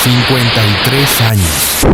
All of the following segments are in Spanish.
53 años.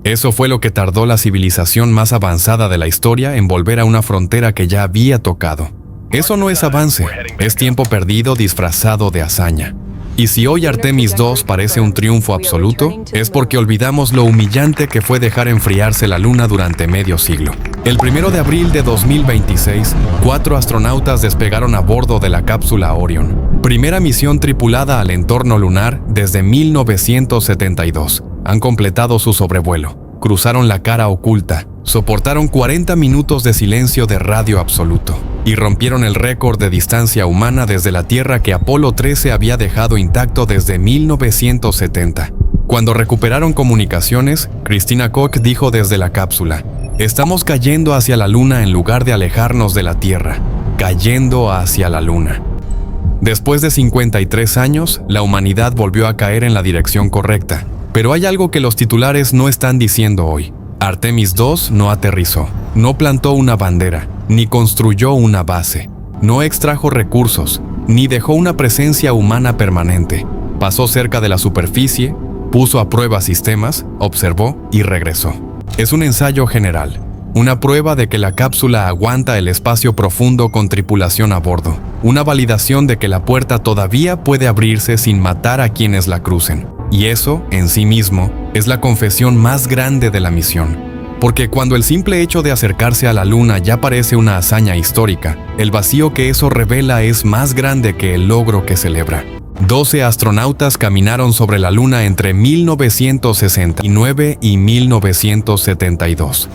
Eso fue lo que tardó la civilización más avanzada de la historia en volver a una frontera que ya había tocado. Eso no es avance, es tiempo perdido disfrazado de hazaña. Y si hoy Artemis II parece un triunfo absoluto, es porque olvidamos lo humillante que fue dejar enfriarse la Luna durante medio siglo. El 1 de abril de 2026, 4 astronautas despegaron a bordo de la cápsula Orion. Primera misión tripulada al entorno lunar desde 1972. Han completado su sobrevuelo, cruzaron la cara oculta, soportaron 40 minutos de silencio de radio absoluto y rompieron el récord de distancia humana desde la Tierra que Apolo 13 había dejado intacto desde 1970. Cuando recuperaron comunicaciones, Christina Koch dijo desde la cápsula: "Estamos cayendo hacia la Luna en lugar de alejarnos de la Tierra, cayendo hacia la Luna". Después de 53 años, la humanidad volvió a caer en la dirección correcta. Pero hay algo que los titulares no están diciendo hoy. Artemis II no aterrizó, no plantó una bandera, ni construyó una base, no extrajo recursos, ni dejó una presencia humana permanente. Pasó cerca de la superficie, puso a prueba sistemas, observó y regresó. Es un ensayo general, una prueba de que la cápsula aguanta el espacio profundo con tripulación a bordo, una validación de que la puerta todavía puede abrirse sin matar a quienes la crucen. Y eso, en sí mismo, es la confesión más grande de la misión. Porque cuando el simple hecho de acercarse a la Luna ya parece una hazaña histórica, el vacío que eso revela es más grande que el logro que celebra. 12 astronautas caminaron sobre la Luna entre 1969 y 1972.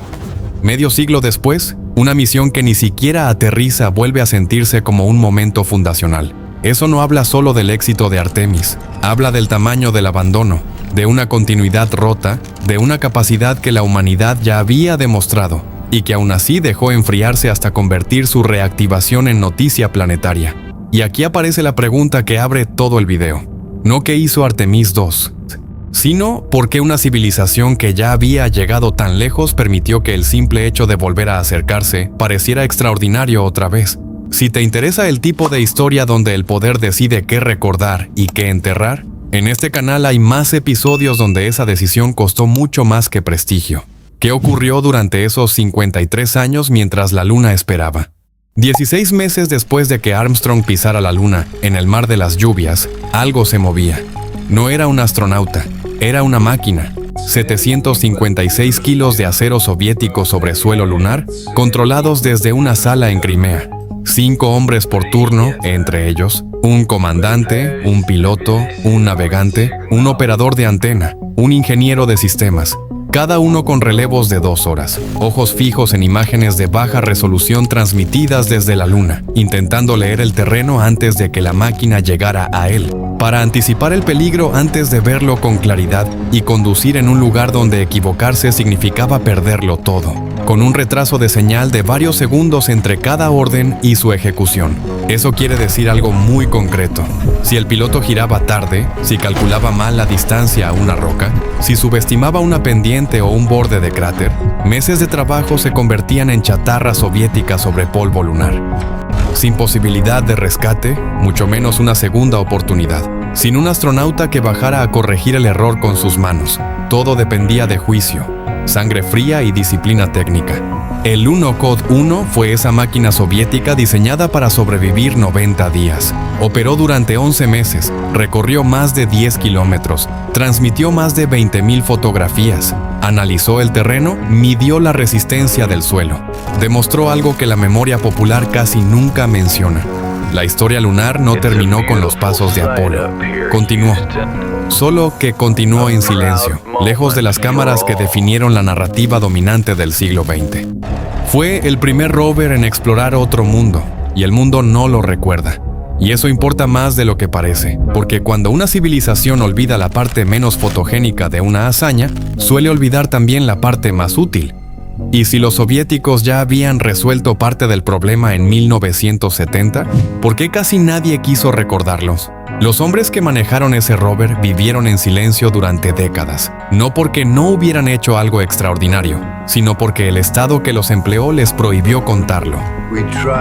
Medio siglo después, una misión que ni siquiera aterriza vuelve a sentirse como un momento fundacional. Eso no habla solo del éxito de Artemis, habla del tamaño del abandono, de una continuidad rota, de una capacidad que la humanidad ya había demostrado y que aún así dejó enfriarse hasta convertir su reactivación en noticia planetaria. Y aquí aparece la pregunta que abre todo el video. No qué hizo Artemis II, sino por qué una civilización que ya había llegado tan lejos permitió que el simple hecho de volver a acercarse pareciera extraordinario otra vez. Si te interesa el tipo de historia donde el poder decide qué recordar y qué enterrar, en este canal hay más episodios donde esa decisión costó mucho más que prestigio. ¿Qué ocurrió durante esos 53 años mientras la Luna esperaba? 16 meses después de que Armstrong pisara la Luna, en el mar de las lluvias, algo se movía. No era un astronauta, era una máquina. 756 kilos de acero soviético sobre suelo lunar, controlados desde una sala en Crimea. 5 hombres por turno, entre ellos, un comandante, un piloto, un navegante, un operador de antena, un ingeniero de sistemas, cada uno con relevos de 2 horas, ojos fijos en imágenes de baja resolución transmitidas desde la Luna, intentando leer el terreno antes de que la máquina llegara a él, para anticipar el peligro antes de verlo con claridad y conducir en un lugar donde equivocarse significaba perderlo todo, con un retraso de señal de varios segundos entre cada orden y su ejecución. Eso quiere decir algo muy concreto. Si el piloto giraba tarde, si calculaba mal la distancia a una roca, si subestimaba una pendiente o un borde de cráter, meses de trabajo se convertían en chatarra soviética sobre polvo lunar. Sin posibilidad de rescate, mucho menos una segunda oportunidad. Sin un astronauta que bajara a corregir el error con sus manos. Todo dependía de juicio, sangre fría y disciplina técnica. El Lunokhod 1 fue esa máquina soviética diseñada para sobrevivir 90 días. Operó durante 11 meses, recorrió más de 10 kilómetros, transmitió más de 20.000 fotografías, analizó el terreno, midió la resistencia del suelo. Demostró algo que la memoria popular casi nunca menciona. La historia lunar no terminó con los pasos de Apolo. Continuó. Solo que continuó en silencio, lejos de las cámaras que definieron la narrativa dominante del siglo XX. Fue el primer rover en explorar otro mundo, y el mundo no lo recuerda. Y eso importa más de lo que parece, porque cuando una civilización olvida la parte menos fotogénica de una hazaña, suele olvidar también la parte más útil. Y si los soviéticos ya habían resuelto parte del problema en 1970, ¿por qué casi nadie quiso recordarlos? Los hombres que manejaron ese rover vivieron en silencio durante décadas, no porque no hubieran hecho algo extraordinario, sino porque el Estado que los empleó les prohibió contarlo.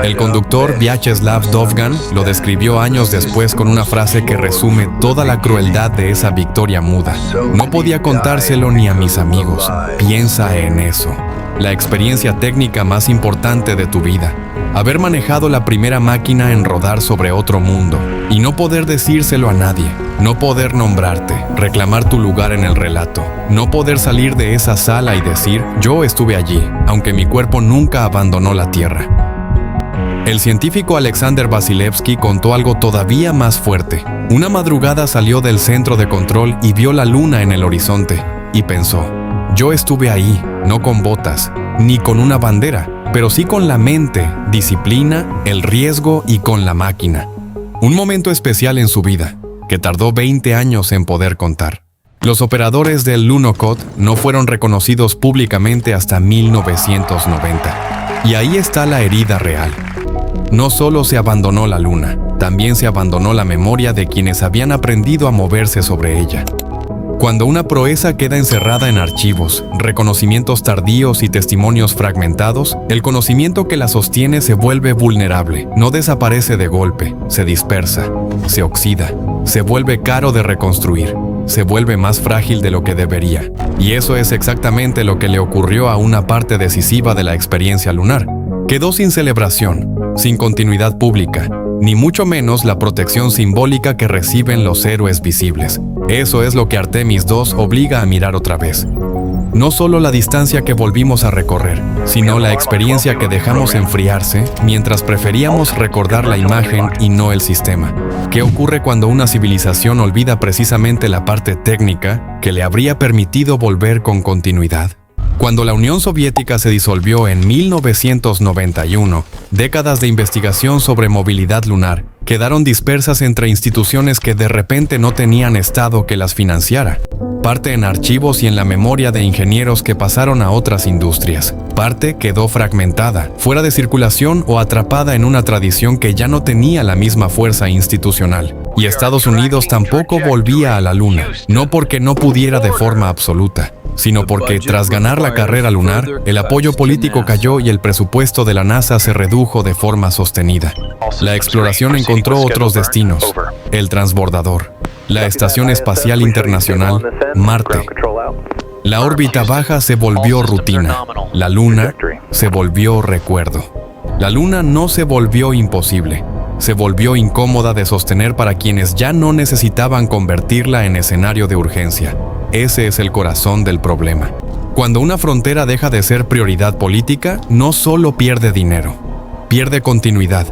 El conductor Vyacheslav Dovgan lo describió años después con una frase que resume toda la crueldad de esa victoria muda. No podía contárselo ni a mis amigos. Piensa en eso. La experiencia técnica más importante de tu vida. Haber manejado la primera máquina en rodar sobre otro mundo y no poder decírselo a nadie, no poder nombrarte, reclamar tu lugar en el relato, no poder salir de esa sala y decir, yo estuve allí, aunque mi cuerpo nunca abandonó la tierra. El científico Alexander Vasilevsky contó algo todavía más fuerte. Una madrugada salió del centro de control y vio la luna en el horizonte, y pensó, yo estuve ahí, no con botas, ni con una bandera, pero sí con la mente, disciplina, el riesgo y con la máquina. Un momento especial en su vida, que tardó 20 años en poder contar. Los operadores del Lunokhod no fueron reconocidos públicamente hasta 1990. Y ahí está la herida real. No solo se abandonó la luna, también se abandonó la memoria de quienes habían aprendido a moverse sobre ella. Cuando una proeza queda encerrada en archivos, reconocimientos tardíos y testimonios fragmentados, el conocimiento que la sostiene se vuelve vulnerable, no desaparece de golpe, se dispersa, se oxida, se vuelve caro de reconstruir, se vuelve más frágil de lo que debería. Y eso es exactamente lo que le ocurrió a una parte decisiva de la experiencia lunar. Quedó sin celebración, sin continuidad pública, ni mucho menos la protección simbólica que reciben los héroes visibles. Eso es lo que Artemis II obliga a mirar otra vez. No solo la distancia que volvimos a recorrer, sino la experiencia que dejamos enfriarse mientras preferíamos recordar la imagen y no el sistema. ¿Qué ocurre cuando una civilización olvida precisamente la parte técnica que le habría permitido volver con continuidad? Cuando la Unión Soviética se disolvió en 1991, décadas de investigación sobre movilidad lunar quedaron dispersas entre instituciones que de repente no tenían Estado que las financiara. Parte en archivos y en la memoria de ingenieros que pasaron a otras industrias. Parte quedó fragmentada, fuera de circulación o atrapada en una tradición que ya no tenía la misma fuerza institucional. Y Estados Unidos tampoco volvía a la Luna, no porque no pudiera de forma absoluta, sino porque tras ganar la carrera lunar, el apoyo político cayó y el presupuesto de la NASA se redujo de forma sostenida. La exploración encontró otros destinos, el transbordador, la Estación Espacial Internacional, Marte. La órbita baja se volvió rutina, la Luna se volvió recuerdo. La Luna no se volvió imposible, se volvió incómoda de sostener para quienes ya no necesitaban convertirla en escenario de urgencia. Ese es el corazón del problema. Cuando una frontera deja de ser prioridad política, no solo pierde dinero, pierde continuidad,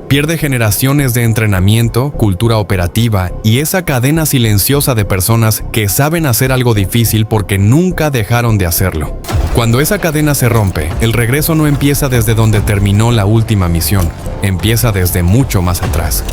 pierde generaciones de entrenamiento, cultura operativa y esa cadena silenciosa de personas que saben hacer algo difícil porque nunca dejaron de hacerlo. Cuando esa cadena se rompe, el regreso no empieza desde donde terminó la última misión, empieza desde mucho más atrás.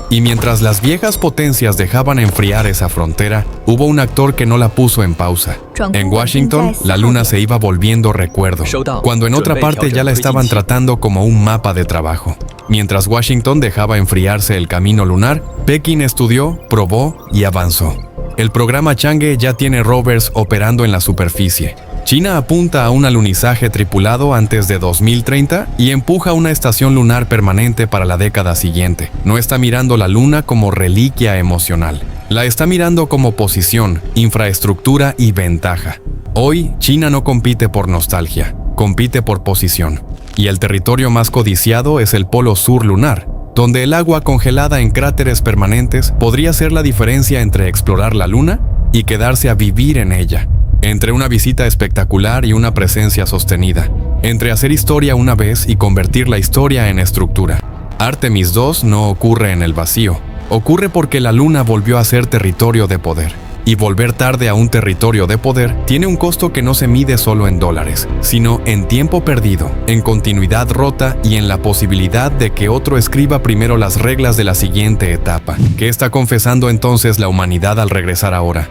Y mientras las viejas potencias dejaban enfriar esa frontera, hubo un actor que no la puso en pausa. En Washington, la Luna se iba volviendo recuerdo, cuando en otra parte ya la estaban tratando como un mapa de trabajo. Mientras Washington dejaba enfriarse el camino lunar, Pekín estudió, probó y avanzó. El programa Chang'e ya tiene rovers operando en la superficie. China apunta a un alunizaje tripulado antes de 2030 y empuja una estación lunar permanente para la década siguiente. No está mirando la Luna como reliquia emocional. La está mirando como posición, infraestructura y ventaja. Hoy, China no compite por nostalgia, compite por posición. Y el territorio más codiciado es el Polo Sur lunar, donde el agua congelada en cráteres permanentes podría ser la diferencia entre explorar la Luna y quedarse a vivir en ella. Entre una visita espectacular y una presencia sostenida. Entre hacer historia una vez y convertir la historia en estructura. Artemis II no ocurre en el vacío. Ocurre porque la Luna volvió a ser territorio de poder. Y volver tarde a un territorio de poder tiene un costo que no se mide solo en dólares, sino en tiempo perdido, en continuidad rota y en la posibilidad de que otro escriba primero las reglas de la siguiente etapa. ¿Qué está confesando entonces la humanidad al regresar ahora?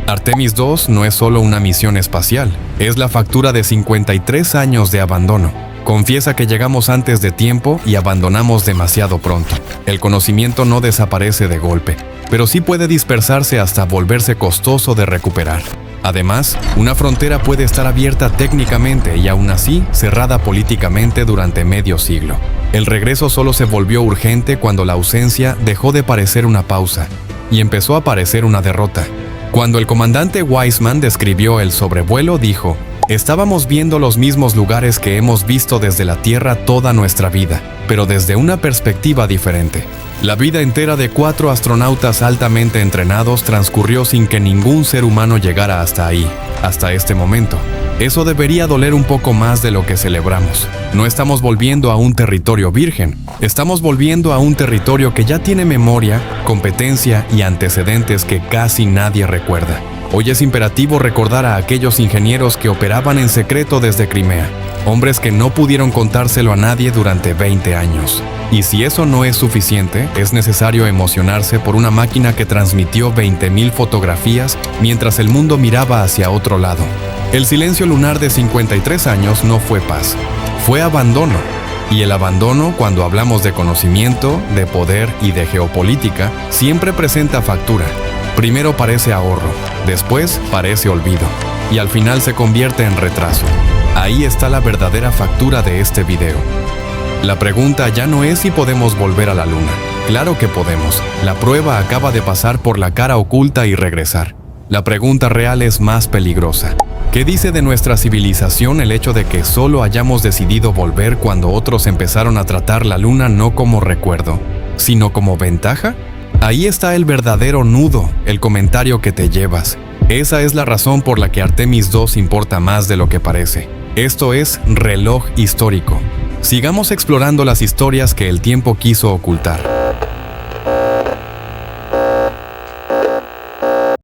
Artemis II no es solo una misión espacial, es la factura de 53 años de abandono. Confiesa que llegamos antes de tiempo y abandonamos demasiado pronto. El conocimiento no desaparece de golpe, pero sí puede dispersarse hasta volverse costoso de recuperar. Además, una frontera puede estar abierta técnicamente y aún así cerrada políticamente durante medio siglo. El regreso solo se volvió urgente cuando la ausencia dejó de parecer una pausa y empezó a parecer una derrota. Cuando el comandante Weissman describió el sobrevuelo, dijo: "Estábamos viendo los mismos lugares que hemos visto desde la Tierra toda nuestra vida, pero desde una perspectiva diferente". La vida entera de 4 astronautas altamente entrenados transcurrió sin que ningún ser humano llegara hasta ahí, hasta este momento. Eso debería doler un poco más de lo que celebramos. No estamos volviendo a un territorio virgen, estamos volviendo a un territorio que ya tiene memoria, competencia y antecedentes que casi nadie recuerda. Hoy es imperativo recordar a aquellos ingenieros que operaban en secreto desde Crimea, hombres que no pudieron contárselo a nadie durante 20 años. Y si eso no es suficiente, es necesario emocionarse por una máquina que transmitió 20.000 fotografías mientras el mundo miraba hacia otro lado. El silencio lunar de 53 años no fue paz, fue abandono. Y el abandono, cuando hablamos de conocimiento, de poder y de geopolítica, siempre presenta factura. Primero parece ahorro, después parece olvido, y al final se convierte en retraso. Ahí está la verdadera factura de este video. La pregunta ya no es si podemos volver a la luna. Claro que podemos. La prueba acaba de pasar por la cara oculta y regresar. La pregunta real es más peligrosa. ¿Qué dice de nuestra civilización el hecho de que solo hayamos decidido volver cuando otros empezaron a tratar la luna no como recuerdo, sino como ventaja? Ahí está el verdadero nudo, el comentario que te llevas. Esa es la razón por la que Artemis II importa más de lo que parece. Esto es reloj histórico. Sigamos explorando las historias que el tiempo quiso ocultar.